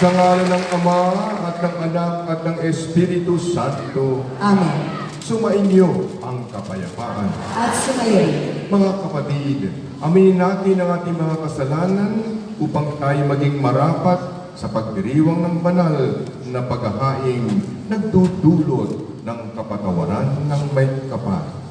Sa ngalan ng Ama at ng Anak at ng Espiritu Santo. Amen. Sumainyo ang kapayapaan. At sumayo. Mga kapatid, aminin natin ang ating mga kasalanan upang tayo maging marapat sa pagdiriwang ng banal na paghahaing nagdudulot ng kapatawaran ng may kapal.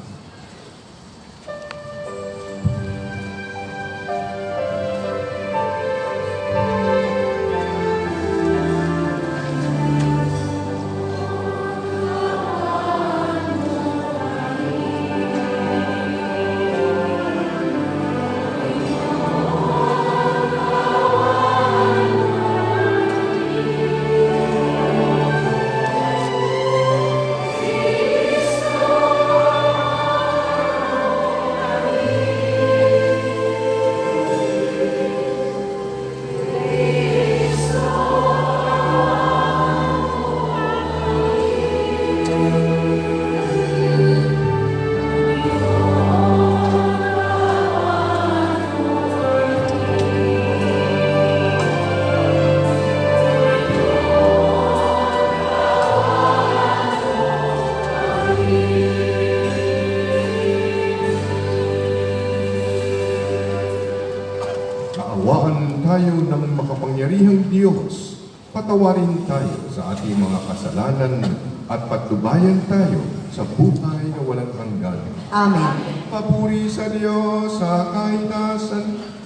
Kaawaan tayo ng makapangyarihang Diyos. Patawarin tayo sa ating mga kasalanan at patnubayan tayo sa buhay na walang hanggan. Amen. Papuri sa Diyos sa kaitasan.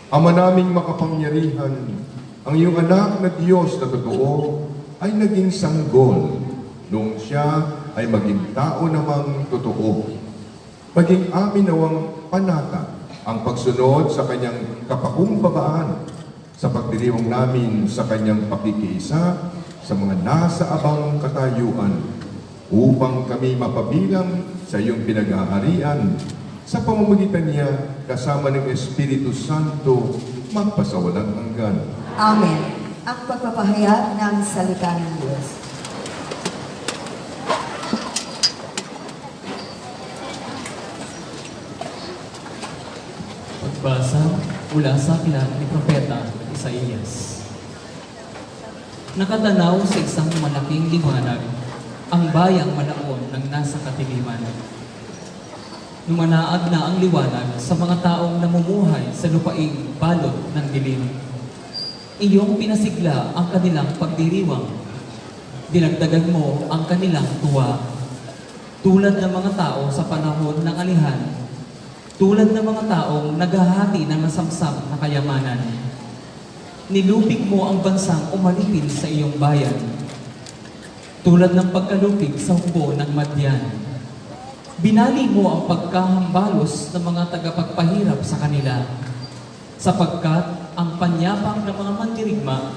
Ama naming makapangyarihan, ang iyong anak na Diyos na totoo ay naging sanggol nung siya ay maging tao namang totoo. Maging amin nawang panata ang pagsunod sa kanyang kapakumbabaan sa pagdiriwang namin sa kanyang pakikiisa sa mga nasa abang katayuan upang kami mapabilang sa iyong pinag-aarian sa pamamagitan niya kasama ng Espiritu Santo magpasawalang hanggan. Amen. Ang pagpapahayag ng salita ng Diyos. Pagbasa mula sa aklat ni Propeta Isaías. Nakatanaw sa isang malaking liwanag ang bayang malaon ng nasa katiliman. Numanaag na ang liwanag sa mga taong namumuhay sa lupaing balot ng dilim. Iyong pinasigla ang kanilang pagdiriwang. Dinagdagan mo ang kanilang tuwa. Tulad ng mga tao sa panahon ng alihan, tulad ng mga taong naghahati ng masamsam na kayamanan. Nilupig mo ang bansang umalipin sa iyong bayan, tulad ng pagkalupig sa hukbo ng Madyan. Binali mo ang pagkahambalos ng mga tagapagpahirap sa kanila, sapagkat ang panyapang ng mga mandirigma,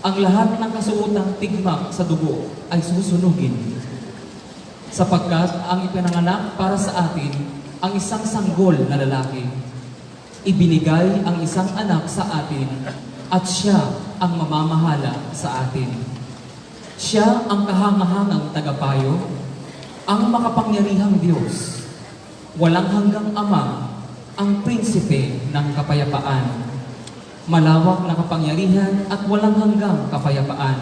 ang lahat ng kasuotang tigmak sa dugo ay susunugin. Sapagkat ang ipinanganak para sa atin ang isang sanggol na lalaki. Ibinigay ang isang anak sa atin at siya ang mamamahala sa atin. Siya ang kahangahangang tagapayo, ang makapangyarihang Diyos, walang hanggang Ama, ang prinsipe ng kapayapaan. Malawak na kapangyarihan at walang hanggang kapayapaan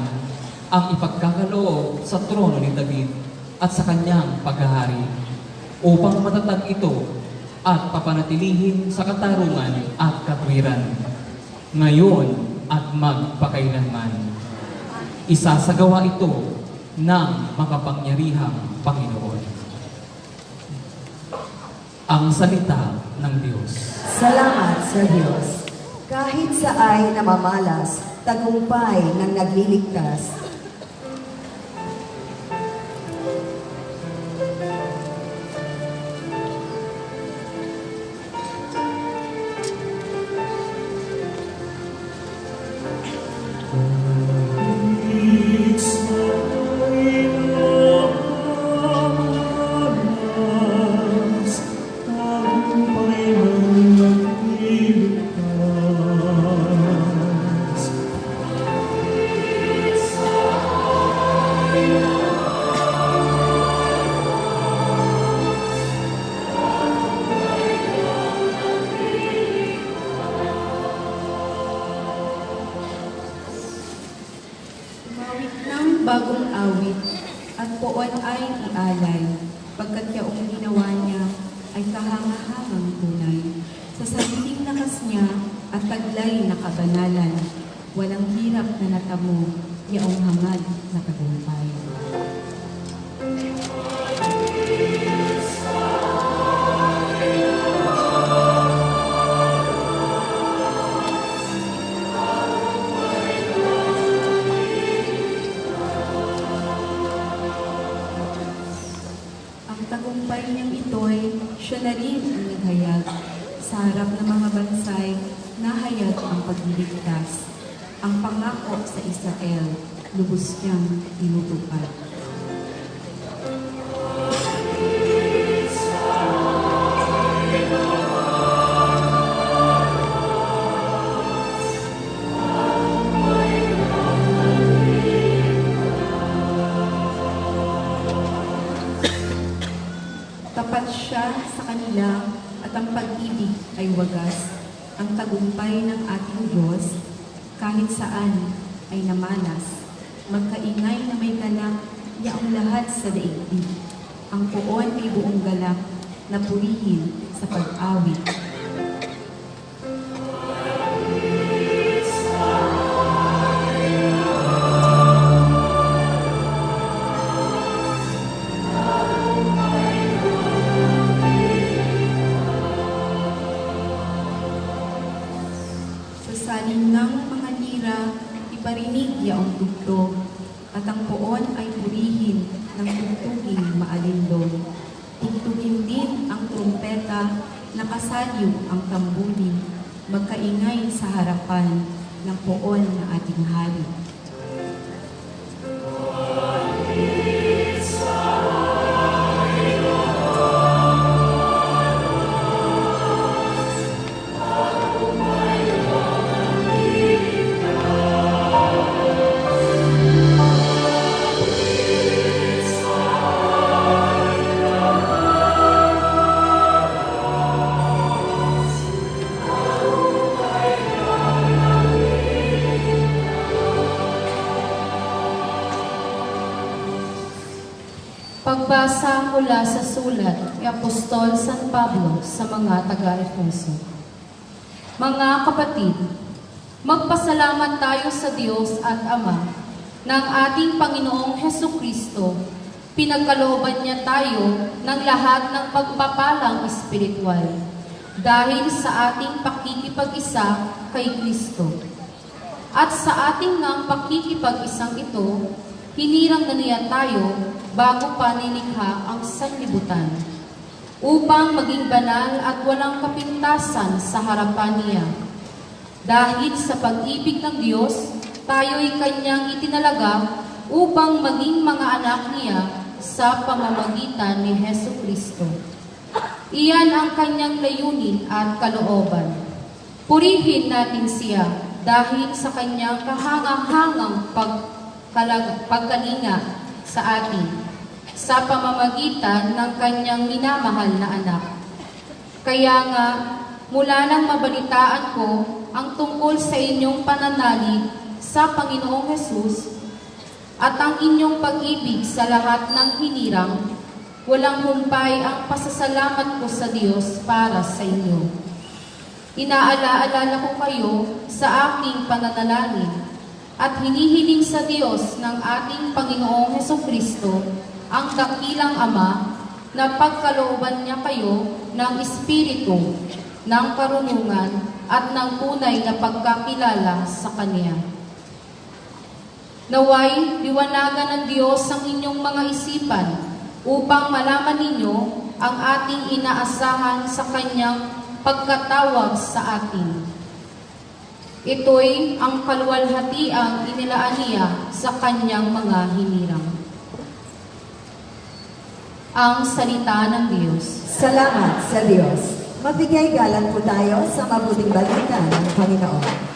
ang ipagkakaloob sa trono ni David at sa kanyang paghahari, upang matatag ito at papanatilihin sa katarungan at katwiran, ngayon at magpakailanman. Isasagawa ito ng makapangyarihang Panginoon. Ang salita ng Diyos. Salamat sa Diyos. Kahit sa ay namamalas, tagumpay ng nagliligtas. Mawit ng bagong awit at poon ay ialay, pagkat yaong ginawa niya ay kahangahangang tunay. Sa sariling lakas niya at taglay na kabanalan, walang hirap na natamo, yaong hangad na tagumpay. Ang tagumpay niyang ito'y siya na rin ang naghayag. Sa harap ng mga bansay, nahayag ang pagliligtas. Ang pangako sa Israel, lubos niyang tinutupad. Tapat siya sa kanila at ang pag-ibig ay wagas. Ang tagumpay ng ating Diyos, kahit saan ay namalas. Magkaingay na may galak, yaong lahat sa daigdig. Ang poon ay buong galak na purihin sa pag-awit. Isalin ng mga lira, iparinig yaong tugtog, at ang poon ay purihin ng tugtuging maalindog. Tugtugin din ang trumpeta, nakasalyo ang tambuli, magkaingay sa harapan ng poon na ating hari. Pagbasa mula sa sulat ni Apostol San Pablo sa mga taga-Efeso. Mga kapatid, magpasalamat tayo sa Diyos at Ama ng ating Panginoong Hesukristo. Pinagkalooban niya tayo ng lahat ng pagpapalang espiritual dahil sa ating pakikipag-isa kay Kristo. At sa ating ngang pakikipag-isang ito, hinirang na niya tayo bago pa nilikha ang sanlibutan, upang maging banal at walang kapintasan sa harapan niya. Dahil sa pag-ibig ng Diyos, tayo'y Kanyang itinalaga upang maging mga anak niya sa pamamagitan ni Hesukristo. Iyan ang Kanyang layunin at kalooban. Purihin natin siya dahil sa Kanyang kahangang-hangang pagkalinga sa atin, sa pamamagitan ng Kanyang minamahal na anak. Kaya nga, mula nang mabalitaan ko ang tungkol sa inyong pananalig sa Panginoong Hesus at ang inyong pag-ibig sa lahat ng hinirang, walang humpay ang pasasalamat ko sa Diyos para sa inyo. Inaalaala ko kayo sa aking pananalangin at hinihiling sa Diyos ng ating Panginoong Hesukristo, ang dakilang Ama, na pagkalooban niya kayo ng Espiritu, ng karunungan at ng tunay na pagkakilala sa Kanya. Naway, liwanagan ng Diyos ang inyong mga isipan upang malaman ninyo ang ating inaasahan sa Kanyang pagkatawag sa atin. Ito'y ang kaluwalhatiang inilaan niya sa Kanyang mga hinirang. Ang salita ng Diyos. Salamat sa Diyos. Magbigay galang po tayo sa mabuting balita ng Panginoon.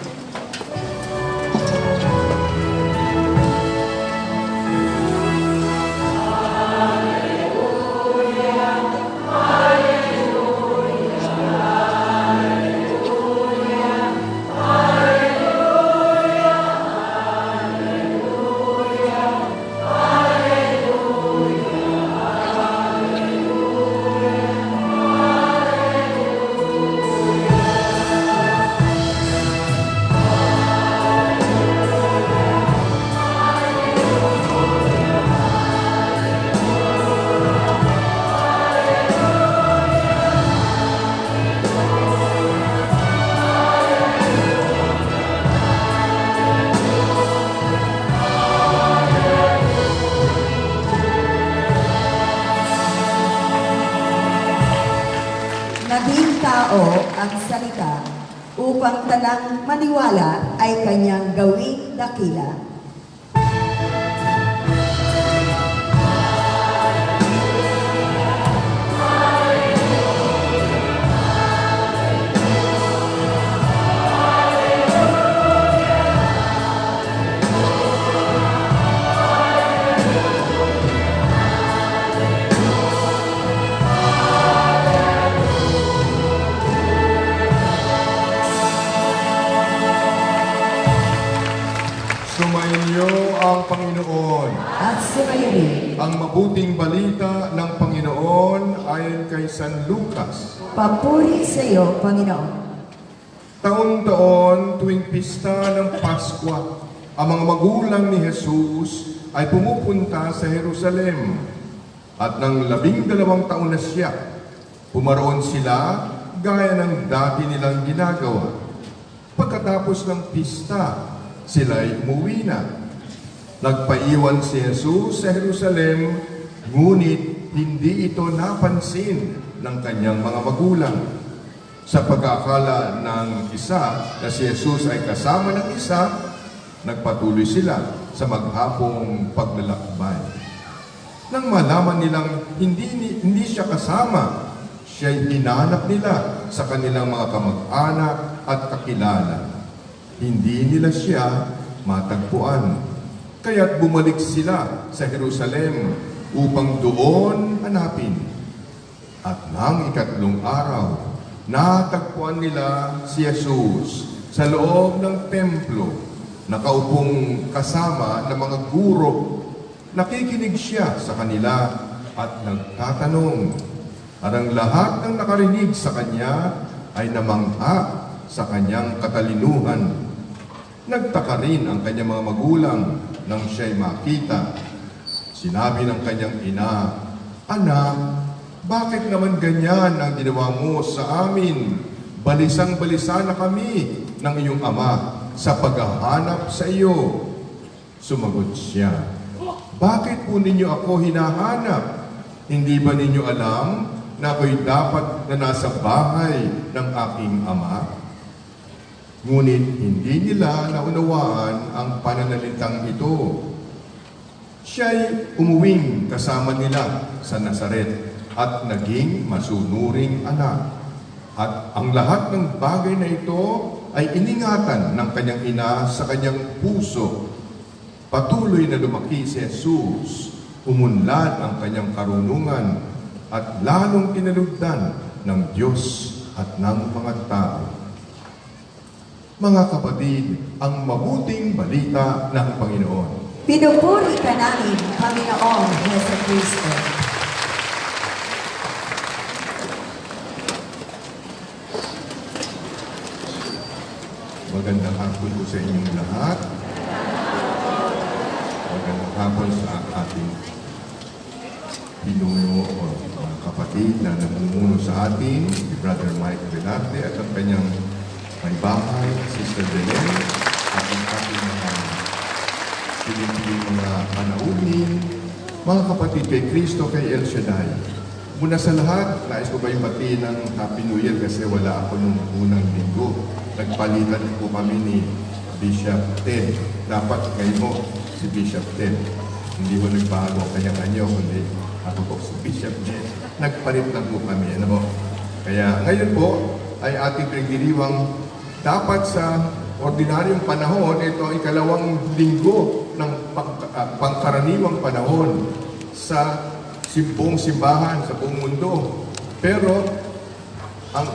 Naging tao ang salita upang tanang maniwala ay Kanyang gawing dakila. Sumainyo ang Panginoon. At sumayin, Ang mabuting balita ng Panginoon ayon kay San Lucas. papuri sa iyo, Panginoon. Taon-taon tuwing pista ng Paskwa, ang mga magulang ni Jesus ay pumupunta sa Jerusalem. At nang 12 taon na siya, pumaroon sila gaya ng dati nilang ginagawa. Pagkatapos ng pista, sila'y umuwi na. Nagpaiwan si Jesus sa Jerusalem, ngunit hindi ito napansin ng kanyang mga magulang. Sa pagkakala ng isa na si Jesus ay kasama ng isa, nagpatuloy sila sa maghapong paglalakbay. Nang malaman nilang hindi siya kasama, siya'y hinanap nila sa kanilang mga kamag-anak at kakilala. Hindi nila siya matagpuan. Kaya't bumalik sila sa Jerusalem upang doon hanapin. At nang ikatlong araw, natagpuan nila si Jesus sa loob ng templo, nakaupong kasama ng mga guro. Nakikinig siya sa kanila at nagtatanong. At ang lahat ng nakarinig sa kanya ay namangha sa kanyang katalinuhan. Nagtaka rin ang kanyang mga magulang nang siya'y makita. Sinabi ng kanyang ina, "Anak, bakit naman ganyan ang ginawa mo sa amin? Balisang-balisa na kami ng iyong ama sa paghahanap sa iyo." Sumagot siya, "Bakit po ninyo ako hinahanap? Hindi ba ninyo alam na ako'y dapat na nasa bahay ng aking ama?" Ngunit hindi nila naunawaan ang pananalitang ito. Siya'y umuwing kasama nila sa Nazaret at naging masunuring anak. At ang lahat ng bagay na ito ay iningatan ng kanyang ina sa kanyang puso. Patuloy na lumaki si Jesus, umunlad ang kanyang karunungan at lalong kinalugdan ng Diyos at ng mga tao. Mga kapatid, ang mabuting balita ng Panginoon. Pinupuri ka namin, Panginoong Yesu Kristo. Magandang hapon po sa inyong lahat. Magandang hapon sa ating pinuno o mga kapatid na namumuno sa atin, si Brother Mike Velarte at ang kanyang may bahay, Sister Belen, at ang ating mga pilipiling mga panauhin, mga kapatid kay Kristo, kay El Shaddai. Muna sa lahat, nais ko kayong batiin ng Happy New Year kasi wala ako nung unang linggo. Nagpalitan po kami ni Bishop Ted. Dapat ngayon mo si Bishop Ted. Hindi mo nagbago ang kanya-kanya, kundi ako po si Bishop Ted. Nagpalit lang po kami. Ano po? Kaya ngayon po ay ating pinagdiriwang dapat sa ordinaryong panahon, ito ang ikalawang linggo ng pangkaraniwang panahon sa buong simbahan, sa buong mundo. Pero, ang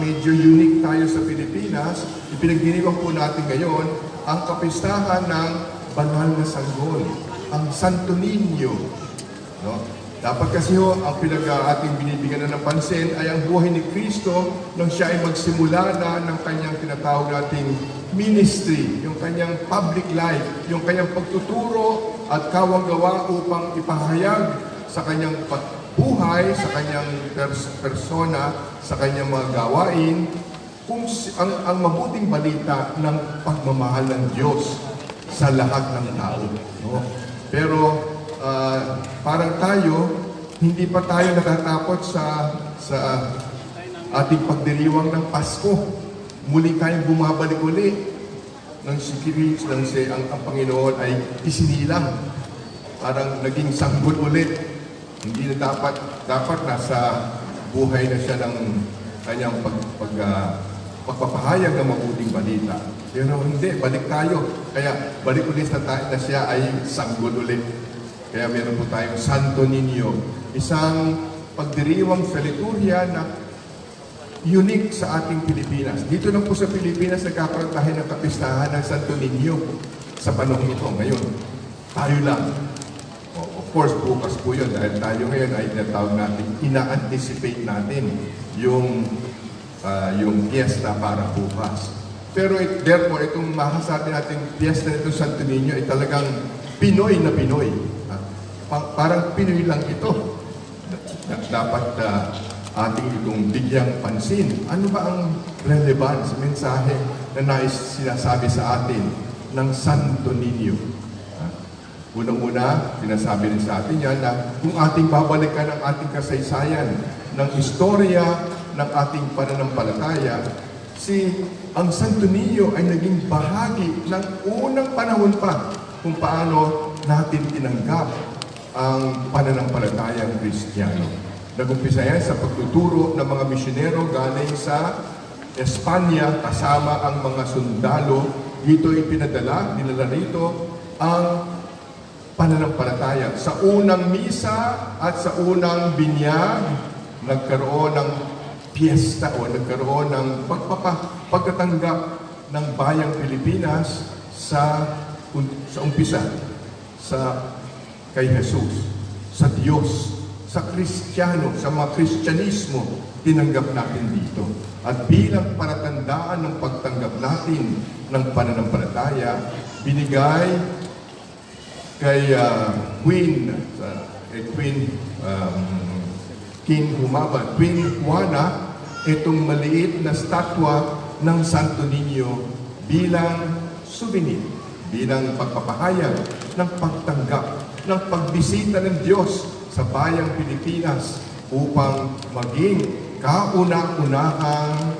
medyo unique tayo sa Pilipinas, ipinagdiriwang po natin ngayon ang kapistahan ng banal na sanggol, ang Santo Niño. No? Dapat kasi ang ating binibigyan na ng pansin ay ang buhay ni Kristo nang siya ay magsimula na ng kanyang tinatawag nating ministry, yung kanyang public life, yung kanyang pagtuturo at kawang-gawa upang ipahayag sa kanyang buhay, sa kanyang persona, sa kanyang mga gawain, kung ang mabuting balita ng pagmamahal ng Diyos sa lahat ng tao. No? Pero parang tayo, hindi pa tayo natatakot sa ating pagdiriwang ng Pasko. Muli tayong bumabalik uli ng si Christ, ang Panginoon ay isinilang. Parang naging sanggol ulit. Hindi na dapat nasa buhay na siya ng kanyang pagpapahayag ng mabuting balita. Pero hindi, balik tayo. Kaya balik ulit na siya ay sanggol ulit. Kaya meron po tayong Santo Niño, isang pagdiriwang sa liturhiya na unique sa ating Pilipinas. Dito lang po sa Pilipinas nagkakaroon tayo ng kapistahan ng Santo Niño sa panahon ito ngayon. Tayo lang. Of course, bukas po yun dahil tayo ngayon ay tinatawag natin, ina-anticipate natin yung fiesta para bukas. Pero therefore, itong mahasabi natin fiesta nito Santo Niño ay talagang Pinoy na Pinoy. Parang Pinoy lang ito. Dapat ating itong bigyang pansin. Ano ba ang relevance, mensahe na nais sinasabi sa atin ng Santo Niño. Unang-una, sinasabi rin sa atin yan na kung ating babalikan ang ating kasaysayan ng istorya ng ating pananampalataya, ang Santo Niño ay naging bahagi ng unang panahon pa kung paano natin tinanggap ang pananampalatayang Kristiyano. Nag-umpisa yan sa pagtuturo ng mga misyonero galing sa Espanya kasama ang mga sundalo. Dito dinala rito ang pananampalataya. Sa unang misa at sa unang binyag, nagkaroon ng piyesta o nagkaroon ng pagkatanggap ng bayang Pilipinas sa umpisa, kay Jesus, sa Diyos, sa Kristiyano, sa mga Kristyanismo, tinanggap natin dito. At bilang palatandaan ng pagtanggap natin ng pananampalataya, binigay kay King Juana, itong maliit na statwa ng Santo Niño bilang souvenir, bilang pagpapahayag ng pagtanggap, ng pagbisita ng Diyos sa bayang Pilipinas upang maging kauna-unahang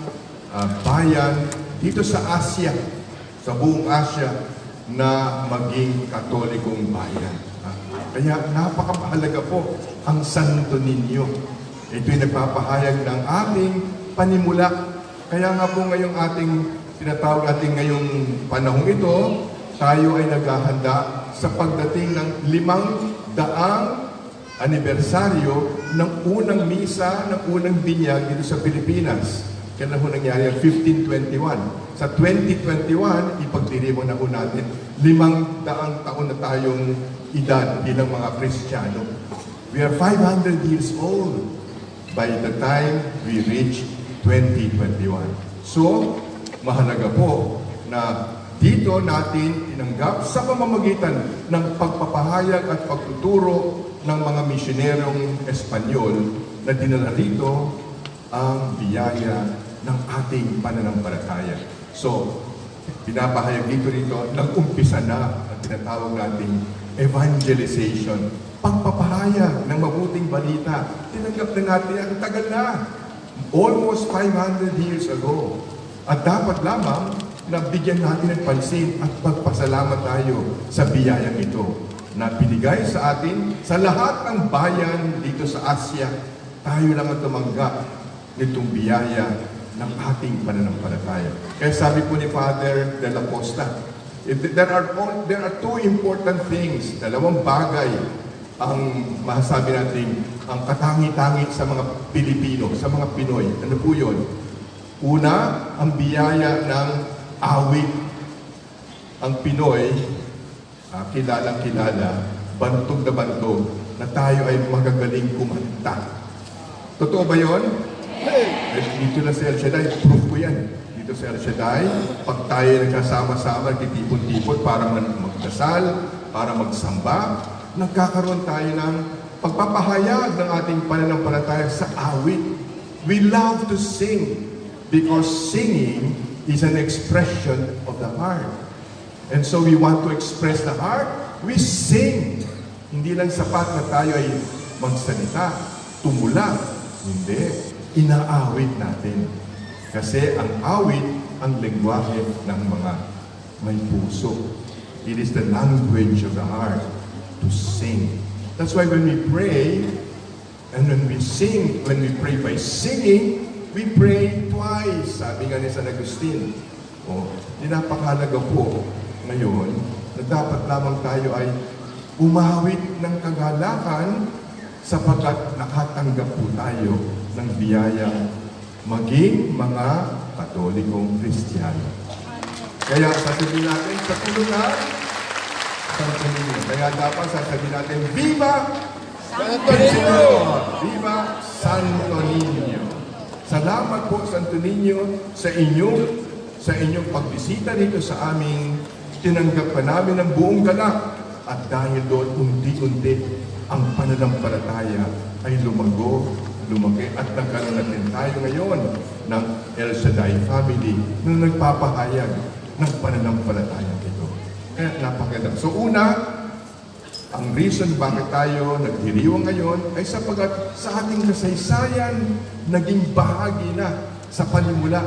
bayan dito sa Asia, sa buong Asia, na maging katolikong bayan. Kaya napakahalaga po ang Santo Niño. Ito'y nagpapahayag ng ating panimula. Kaya nga po ngayong tinatawag natin ngayong panahong ito, tayo ay naghahanda sa pagdating ng 500 anibersaryo ng unang misa, ng unang binyag dito sa Pilipinas. Kailan ho nangyari ang 1521. Sa 2021, ipagdiriwang na ho natin 500 taon na tayong edad bilang mga Kristiyano. We are 500 years old by the time we reach 2021. So, mahalaga po na dito natin tinanggap sa pamamagitan ng pagpapahayag at pagtuturo ng mga misyonerong Espanyol na dinala rito ang biyaya ng ating pananampalataya. So, pinapahayag rito, nag-umpisa na ang tinatawag nating evangelization, pagpapahayag ng mabuting balita. Tinanggap na natin, ang tagal na, almost 500 years ago. At dapat lamang na bigyan natin ng pansin at pagpasalamat tayo sa biyayang ito na binigay sa atin, sa lahat ng bayan dito sa Asia. Tayo lang ang tumanggap nitong biyaya ng ating pananampalataya. Kaya sabi po ni Father de la Costa, there are two important things, dalawang bagay ang masasabi natin ang katangi-tangi sa mga Pilipino, sa mga Pinoy. Ano po yun? Una, ang biyaya ng awit. Ang Pinoy, kilalang-kilala, bantog na bantog, na tayo ay magagaling kumanta. Totoo ba yun? Dito na sa El Shaddai, proof ko yan. Dito sa El Shaddai, pag tayo nagkasama-sama, nagtitipon-tipon para magdasal, para magsamba, nagkakaroon tayo ng pagpapahayag ng ating pananampalataya sa awit. We love to sing because singing is an expression of the heart. And so we want to express the heart, we sing. Hindi lang sapat na tayo ay magsalita, tumula. Hindi. Inaawit natin. Kasi ang awit, ang lengguwahe ng mga may puso. It is the language of the heart to sing. That's why when we pray, and when we sing, when we pray by singing, we pray twice. Sabi nga ni San Agustin. Napakahalaga po ngayon na dapat lamang tayo ay umawit ng kagalakan sapagkat nakatanggap po tayo ng biyaya maging mga Katolikong Kristiyano. Kaya sasabihin natin sa tulungan, Santo Niño. Kaya dapat sasabihin natin, Viva Santo Niño! Viva Santo Niño! Salamat po, Santo Niño, sa inyong pagbisita dito sa aming tinanggap pa namin ng buong galak. At dahil doon, unti-unti, ang pananampalataya ay lumaki at nagkaroon natin tayo ngayon ng El Shaddai family na nagpapahayag ng pananampalatayang ito. Kaya napakaganda. So una, ang reason bakit tayo nagdiriwang ngayon ay sapagat sa ating kasaysayan, naging bahagi na sa panimula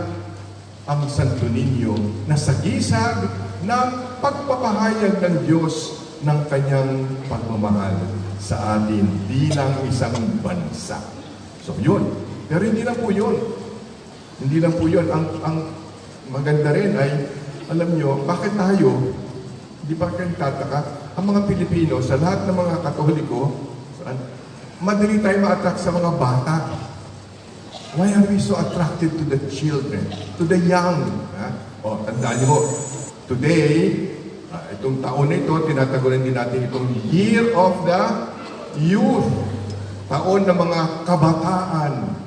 ang Santo Niño na sagisag ng pagpapahayag ng Diyos ng kanyang pagmamahal sa atin bilang isang bansa. So yun. Pero hindi lang po yun. Hindi lang po yun. Ang maganda rin ay, alam nyo, bakit tayo, di ba kayo tataka, ang mga Pilipino, sa lahat ng mga Katoliko, madali tayo ma-attract sa mga bata. Why are we so attracted to the children, to the young? O, tandaan nyo, today, itong taon na ito, tinatagulan din natin itong Year of the Youth. Taon ng mga kabataan.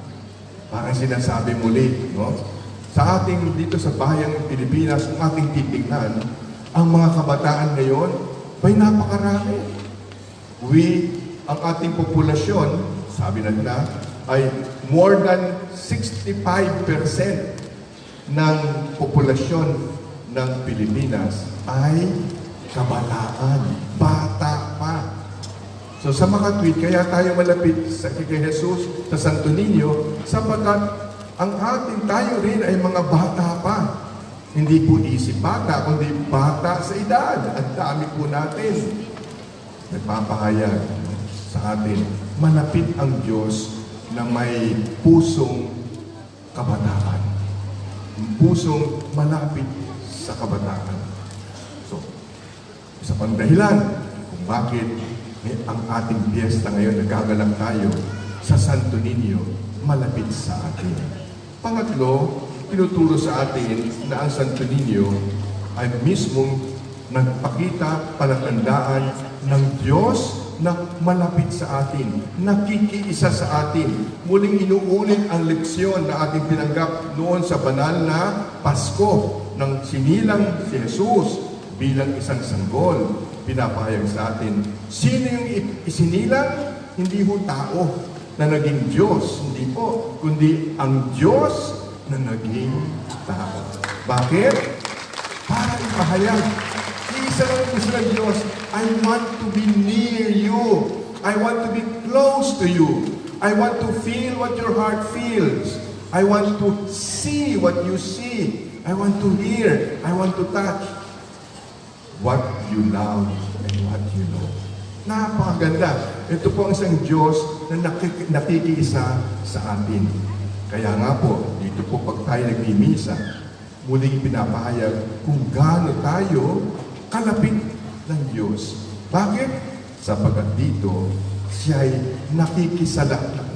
Parang sinasabi muli, no? Sa ating, dito sa bayang Pilipinas, kung ating titignan, ang mga kabataan ngayon, ay napakarami. Ang ating populasyon, sabi na nila, ay more than 65% ng populasyon ng Pilipinas ay kabataan, bata pa. So sa mga tweet, kaya tayo malapit kay Jesus sa Santo Niño, sapagkat ang ating tayo rin ay mga bata pa. Hindi po isip bata, kundi bata sa edad. Ang dami po natin. Nagpapahayag sa atin, malapit ang Diyos na may pusong kabataan. Pusong malapit sa kabataan. So, isa pang dahilan kung bakit ang ating piyesta ngayon, nagkagalang tayo sa Santo Niño, malapit sa atin. Pangatlo, tinuturo sa atin na ang Santo Niño ay mismong nagpakita palatandaan ng Diyos na malapit sa atin, nakikiisa sa atin. Muling inuulit ang leksyon na ating pinanggap noon sa banal na Pasko nang sinilang si Jesus bilang isang sanggol. Pinapahayag sa atin, sino yung isinilang? Hindi ho tao na naging Diyos, hindi po, kundi ang Diyos na naging tao. Bakit? Para ipahayag. Isa lang gusto ng Diyos, I want to be near you. I want to be close to you. I want to feel what your heart feels. I want to see what you see. I want to hear. I want to touch what you love and what you know. Napakaganda. Ito po ang isang Diyos na nakikiisa sa atin. Kaya nga po, dito po pag tayo nagmimisa, muling pinapahayag kung gaano tayo kalapit ng Diyos. Bakit? Sapagat dito, siya ay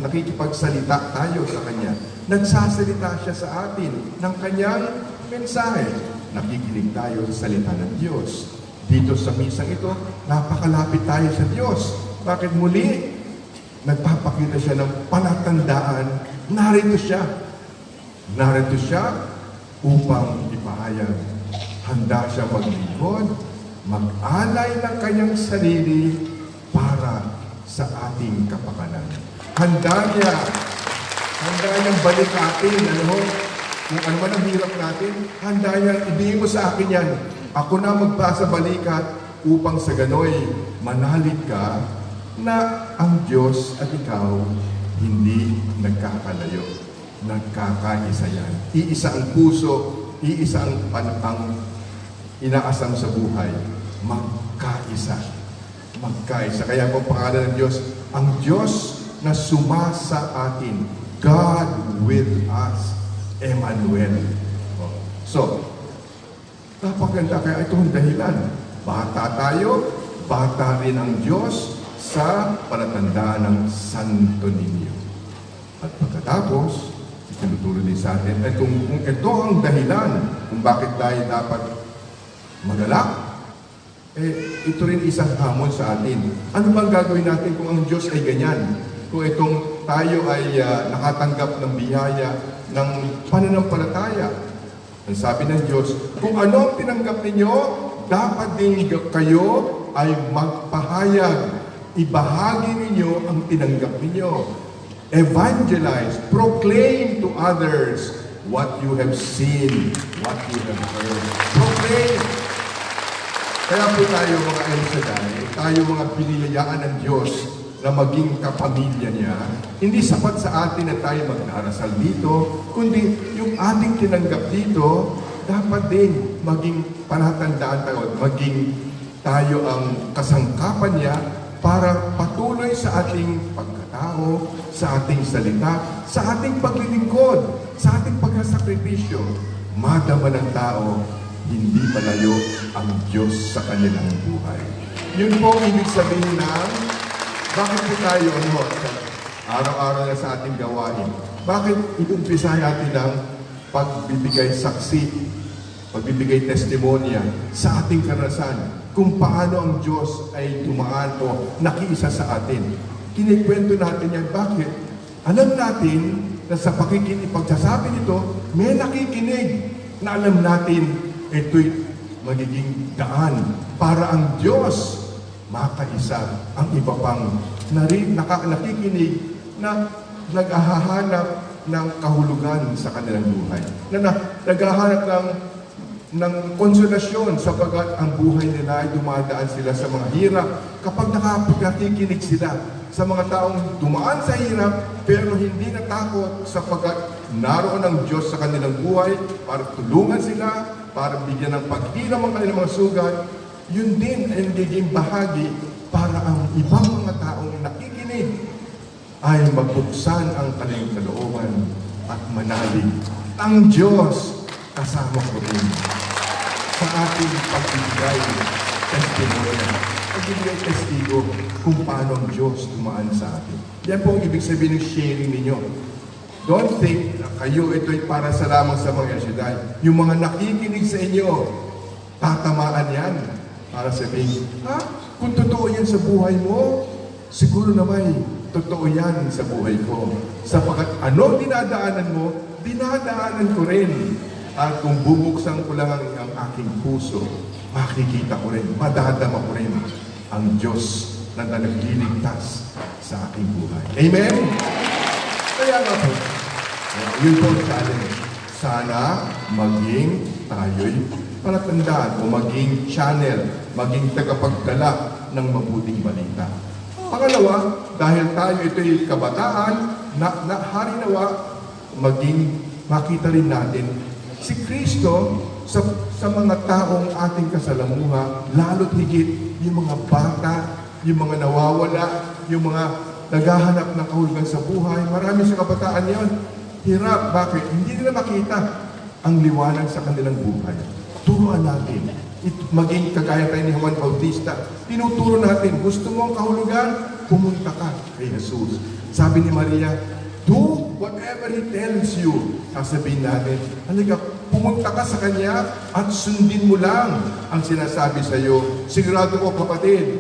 nakikipagsalita tayo sa Kanya. Nagsasalita siya sa atin ng Kanyang mensahe. Nakikinig tayo sa salita ng Diyos. Dito sa misang ito, napakalapit tayo sa Diyos. Bakit muli? Nagpapakita siya ng palatandaan. Narito siya. Narito siya upang ipahayag. Handa siya maglingkod, mag-alay ng kanyang sarili para sa ating kapakanan. Handa niyang balikatin, kung ano man ang hirap natin, handa niya, ibigay mo sa akin yan. Ako na magpasa balikat upang sa gano'y manalig ka na ang Diyos at ikaw hindi nagkakalayo. Nagkakaisa yan. Iisa ang puso, iisa ang inaasam sa buhay. Magkaisa. Magkaisa. Kaya po pangalan ng Diyos, ang Diyos na sumasa atin. God with us. Emmanuel. So, napaganda kaya ito ang dahilan. Bata tayo, bata rin ang Diyos sa palatandaan ng Santo Niño. At pagkatapos, itinuturo din sa atin, at kung ito ang dahilan kung bakit tayo dapat magalak, ito rin isang hamon sa atin. Ano bang gagawin natin kung ang Diyos ay ganyan? Kung itong tayo ay nakatanggap ng biyaya ng pananampalataya. Ang sabi ng Diyos, kung ano ang tinanggap ninyo, dapat din kayo ay magpahayag. Ibahagi ninyo ang tinanggap ninyo. Evangelize, proclaim to others what you have seen, what you have heard. Proclaim! Kaya po tayo mga El Shaddai, tayo mga piniyayaan ng Diyos na maging kapamilya niya, hindi sapat sa atin na tayo magdarasal dito, kundi yung ating tinanggap dito, dapat din maging palatandaan tayo, maging tayo ang kasangkapan niya para patuloy sa ating pagkatao, sa ating salita, sa ating paglilingkod, sa ating pagkasakripisyo, madama ng tao, hindi palayo ang Diyos sa kanilang buhay. Yun po ang ibig sabihin ng bakit po tayo araw-araw na sa ating gawain? Bakit inumpisa natin ang pagbibigay saksi, pagbibigay testimonya sa ating karanasan kung paano ang Diyos ay tumaan o nakiisa sa atin? Kinikwento natin yan. Bakit? Alam natin na sa pagsasabi nito, may nakikinig na alam natin ito'y magiging daan para ang Diyos makaisa ang iba pang nakikinig na naghahanap ng kahulugan sa kanilang buhay. Naghahanap ng konsolasyon sapagkat ang buhay nila ay dumadaan sila sa mga hirap. Kapag nakikinig sila sa mga taong dumaan sa hirap pero hindi natakot sapagkat naroon ang Diyos sa kanilang buhay para tulungan sila, para bigyan ng pagdiram ang kanilang mga sugat, yun din ay nagiging bahagi para ang ibang mga taong nakikinig ay magbuksan ang kanilang kalooban at manalig. Ang Diyos kasama ko rin sa ating pagbibigay testimonya, pagbibigay testigo kung paano ang Diyos tumaan sa atin. Yan po ang ibig sabihin ng sharing ninyo. Don't think na kayo ito'y para sa lamang sa mga El Shaddai. Yung mga nakikinig sa inyo, tatamaan yan. Para sabihin, kung totoo yan sa buhay mo, siguro naman totoo yan sa buhay ko. Sapagkat ano dinadaanan mo, dinadaanan ko rin. At kung bubuksan ko lang ang aking puso, makikita ko rin, madadama ko rin ang Diyos na nagliligtas sa aking buhay. Amen? Kaya nga po, yun po ang challenge. Sana maging tayo'y palatandaan o maging channel, maging tagapagdala ng mabuting balita. Pangalawa, dahil tayo ito'y kabataan, hari nawa, maging makita rin natin si Kristo sa mga taong ating kasalamuha, lalo't higit yung mga bata, yung mga nawawala, yung mga naghahanap ng kahulugan sa buhay. Marami sa kabataan yon. Hirap. Bakit? Hindi nila makita ang liwanag sa kanilang buhay. Turuan natin. Maging kagaya tayo ni Juan Bautista. Tinuturo natin, gusto mo ang kahulugan? Pumunta ka kay Jesus. Sabi ni Maria, do whatever He tells you. Sasabihin natin, halika, pumunta ka sa Kanya at sundin mo lang ang sinasabi sa iyo. Sigurado ko, kapatid,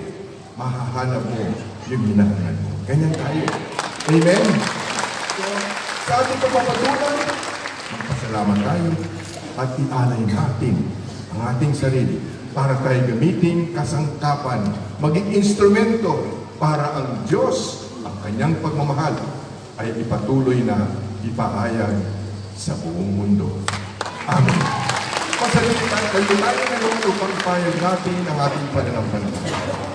mahahanap mo yung hinahanap mo. Ganyan tayo. Amen? So, sa ating pagpapatunan, magpasalamat tayo at ialay natin ang ating sarili para tayo gamitin kasangkapan, maging instrumento para ang Diyos, ang Kanyang pagmamahal, ay ipatuloy na ipaayag sa buong mundo. Amen. Pasalitan kayo tayo ngayon upang payag natin ang ating pananampalataya.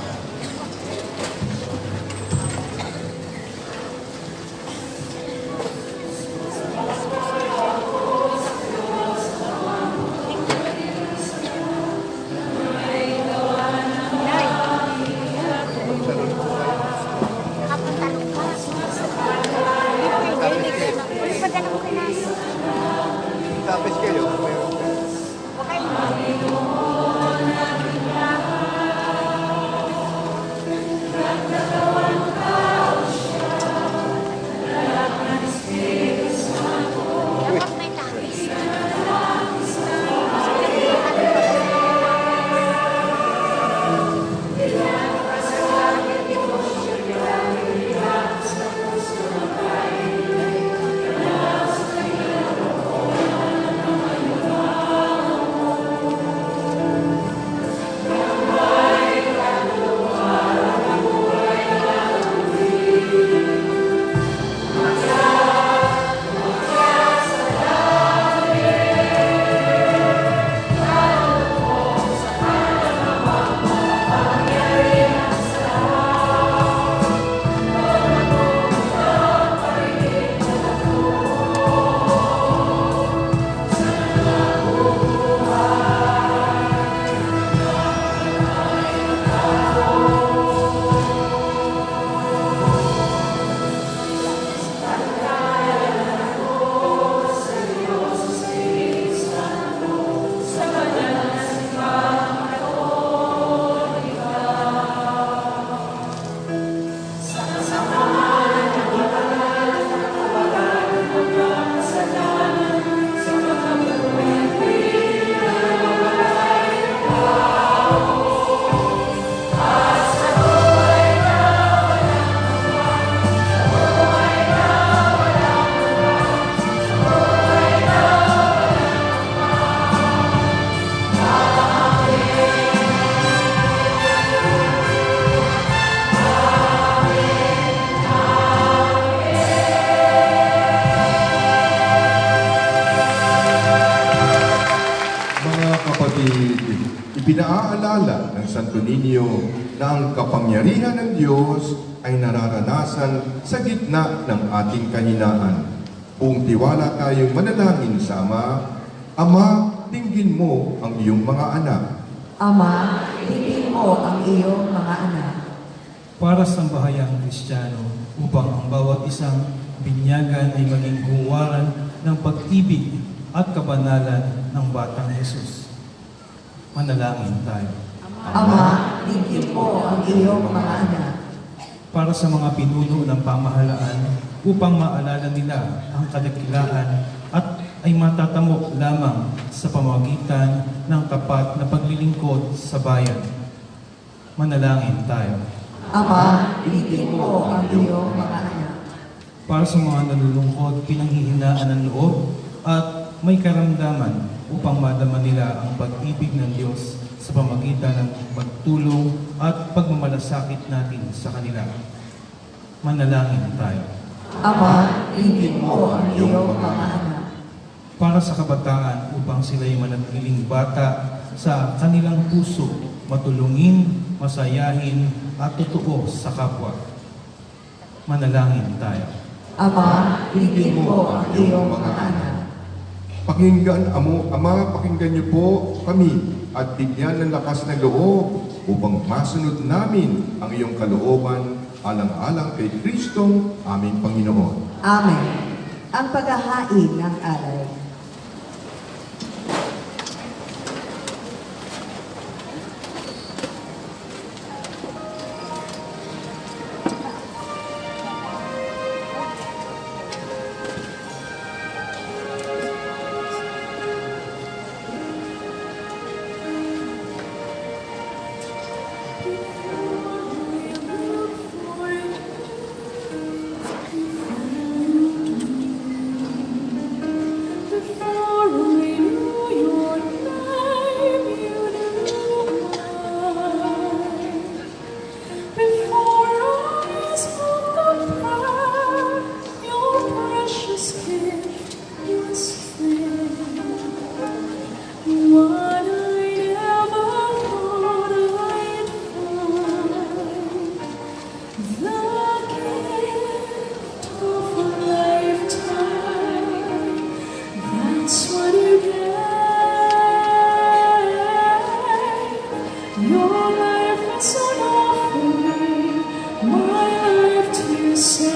Tapos kayo, Okay. kapatid, ipinaaalala ng Santo Niño na ang kapangyarihan ng Diyos ay nararanasan sa gitna ng ating kahinaan. Buong tiwala tayong manalangin sa Ama. Ama, dinggin mo ang iyong mga anak. Ama, tingin mo ang iyong mga anak. Para sa bahayang Kristiyano, upang ang bawat isang binyagan ay maging huwaran ng pag-ibig at kabanalan ng Batang Jesus. Manalangin tayo. Ama, tingin mo ang iyong mga anak. Para sa mga pinuno ng pamahalaan, upang maalala nila ang kadakilaan at ay matatamo lamang sa pamamagitan ng tapat na paglilingkod sa bayan. Manalangin tayo. Ama, tingin mo ang iyong mga anak. Para sa mga nalulungkot, pinanghihinaan ng loob at may karamdaman upang madama nila ang pag-ibig ng Diyos sa pamagitan ng pagtulong at pagmamalasakit natin sa kanila. Manalangin tayo. Ama, tingin mo ang iyong mga anak. Para sa kabataan upang sila'y manatiling bata sa kanilang puso, matulungin, masayahin at totoo sa kapwa. Manalangin tayo. Ama, tingin mo ang iyong mga anak. Ama, pakinggan niyo po kami at bigyan ng lakas ng loob upang masunod namin ang iyong kalooban alang-alang kay Kristong aming Panginoon. Amen. Ang paghahain ng alay. Your life is an offering, my life to say.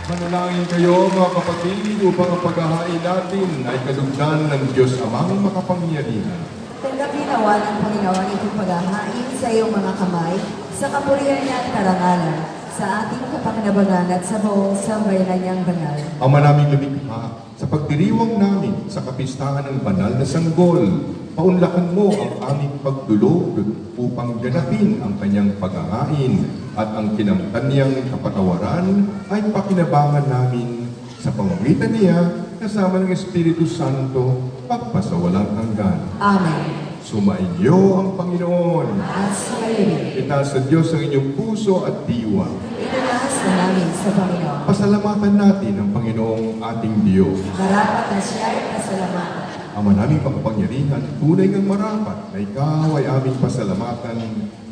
Manalangin kayo mga kapatid upang ang paghahain natin ay kalugdan ng Diyos Amang makapangyarihan. Tanggapin nawa ng Panginoon itong paghahain sa iyong mga kamay, sa kapurihan niya at karangalan, sa ating kapakinabangan at sa buong sambayanan niyang banal. Ama naming lumikha, sa pagdiriwang namin sa kapistahan ng banal na sanggol, paunlakan mo ang aming pagdulog upang ganapin ang kanyang paghahain at ang kinamtan niyang kapatawaran ay pakinabangan namin sa pamamagitan niya kasama ng Espiritu Santo pagpasawalang hanggan. Amen. Sumainyo ang Panginoon. At sumayin, Itaas sa Diyos ang inyong puso at diwa. itinahas na namin sa Panginoon. Pasalamatan natin ang Panginoong ating Diyos. Marapat na siya ay pasalamatan. Ama naming makapangyarihan, tunay ngang marapat na ikaw ay aming pasalamatan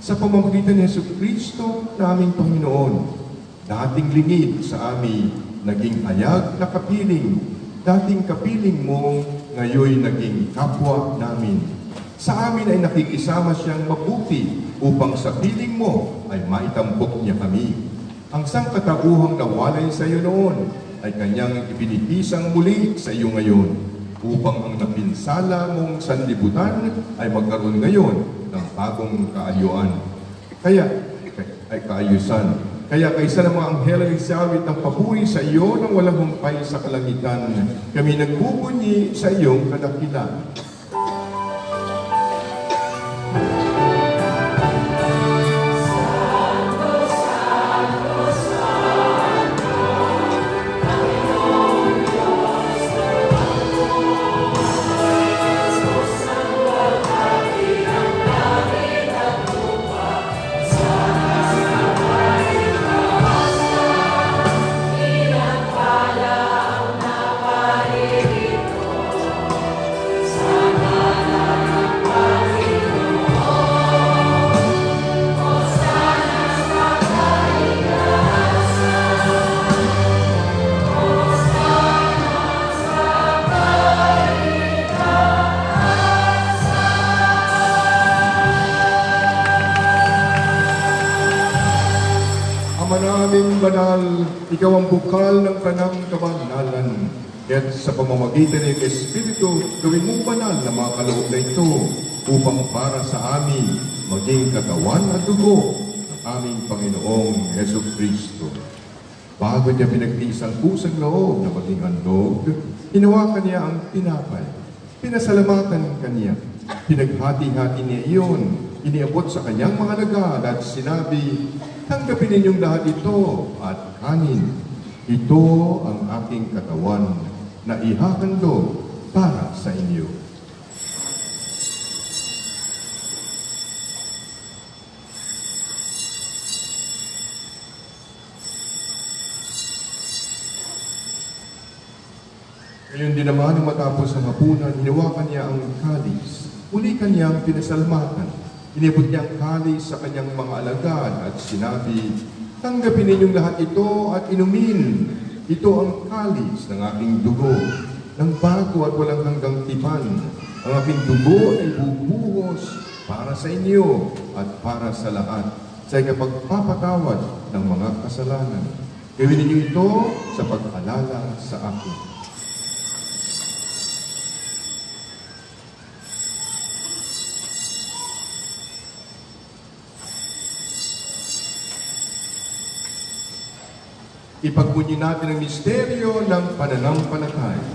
sa pamamagitan ni Jesucristo na aming Panginoon. Dating lingid sa amin, naging hayag na kapiling. Dating kapiling mo, ngayon naging kapwa namin. Sa amin ay nakikisama siyang mabuti upang sa piling mo ay maitampok niya kami. Ang sangkatauhang nawalay sa iyo noon ay kanyang ibinipisang muli sa iyo ngayon upang ang napinsala mong sanlibutan ay magkaroon ngayon ng bagong kaayuan. Kaayusan. Kaya kaysa ng mga anghel ang isawit ng papuri sa iyo ng walang humpay sa kalangitan, kami nagbubunyi sa iyong kadakilaan. Ama naming banal, ikaw ang bukal ng tanang kabanalan. Kaya't sa pamamagitan ng Espiritu, gawin mong banal na mga kaloob na ito upang para sa amin maging katawan at dugo ng aming Panginoong Heso Kristo. Bago niya pinagtiis ang pusang loob na maging handog, hinawakan niya ang tinapay. Pinasalamatan kaniya. Pinaghati-hati niya iyon. Iniabot sa kanyang mga lagad at sinabi, tanggapin ninyong lahat ito at kanin. Ito ang aking katawan na ihahandog para sa inyo. Ngayon din naman, nung matapos ang hapunan, hinawakan niya ang kalis. Uli kanyang pinasalamatan. Inibot niya ang kalis sa kanyang mga alagad at sinabi, tanggapin ninyong lahat ito at inumin. Ito ang kalis ng aking dugo, ng bago at walang hanggang tipan. Ang aking dugo ay bubuhos para sa inyo at para sa lahat sa ikapagpapatawad ng mga kasalanan. Gawin ninyo ito sa pag-alala sa akin. Ipagpunyi natin ang misteryo ng pananampalataya.